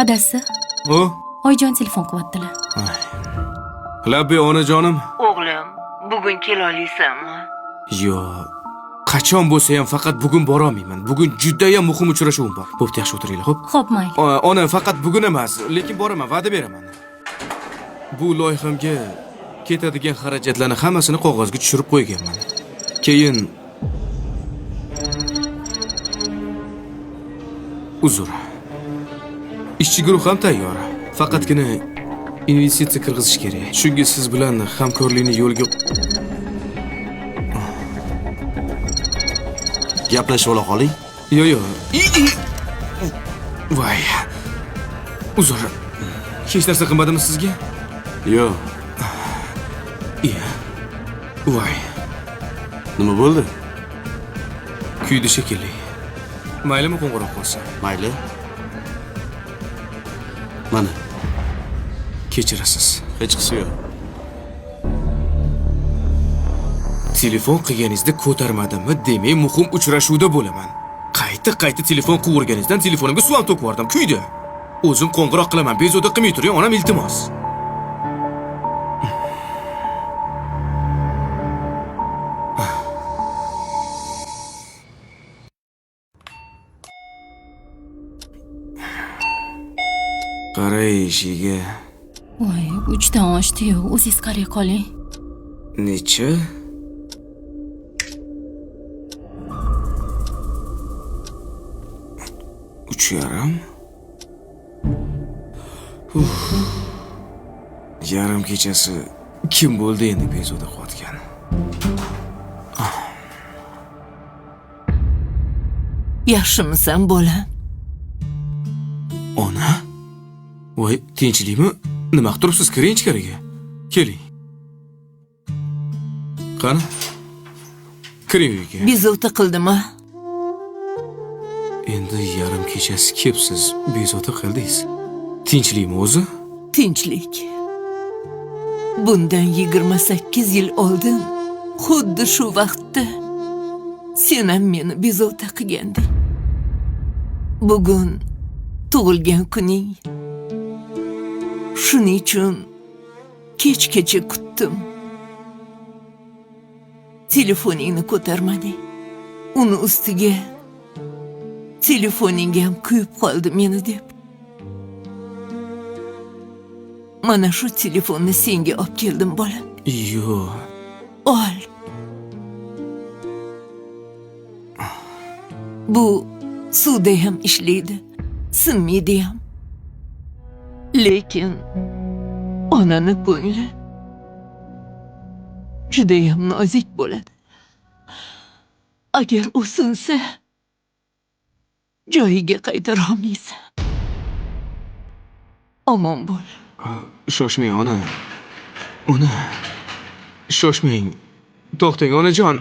Adasi, O? oyijon telefon qilyaptilar. Labbi onajonim. O'g'lim, bugun kela olasanmi? Yo, qachon bo'lsa ham faqat bugun bora olmayman. Bugun juda ham muhim uchrashuvim bor. Bo'pti, yaxshi o'tiringlar, xo'p? Xo'p, mayli. Ona, faqat bugun emas, lekin boraman, va'da beraman. Bu loyihamga ketadigan xarajatlarni hammasini qog'ozga tushirib qo'yganman. Keyin uzr. Ishchi guruh ham tayyor. Faqatgina investitsiya kirg'izish kerak. Shunga siz bilan hamkorlikni yo'lga gaplashib ola qoling. Yo. Voy. Uzr. Hech narsa qilmadimmi sizga? Yo'q. Voy. Nima bo'ldi? Kuydi shekilli. Maylimi qo'ng'iroq qilsa? Mayli. Mana, Kechirasiz. hech qisi yo'q. Telefon qilganingizda ko'tarmadimmi? Demak, muhim uchrashuvda bo'laman. Qayta telefon qilaverganingizdan telefonimga suv ham to'kib yubordim. Kuydi. O'zim qo'ng'iroq qilaman. Bezovta qilmay turing, onam iltimos. Qaray ishiga. Voy, 3 dan oshdi-yu, o'zingiz qaray qoling. Necha? Uch yarim. Yarim kechasi kim bo'ldi endi bezovta qotgan? Yaxshimisan, bolam? Ona? Voy, tinchlikmi? Nima qilib turibsiz? Kiring ichkariga. Keling. Qani? Kiring uyga. Bezovta qildimi? Endi yarim kechasi kelibsiz, bezovta qildingiz. Tinchlikmi o'zi? Tinchlik. Bundan 28 yil oldin, xuddi shu vaqtda sen ham meni bezovta qilganding. Bugun tug'ilgan kuning. Shuning uchun kechgacha kutdim. Telefoningni ko'tarmading. Uni ustiga telefoningga ham kuyib qoldi meni deb. Mana shu telefonni senga olib keldim, bolam. Yo. Ol. Bu suvda ham ishlaydi, sinmaydi ham. Lekin onani ko'ngli juda ham nozik bo'ladi. Agar u sinsa, joyiga qaytara olmaysan. Omon bo'l. Shoshmang, ona. Shoshmang. To'xtang, onajon.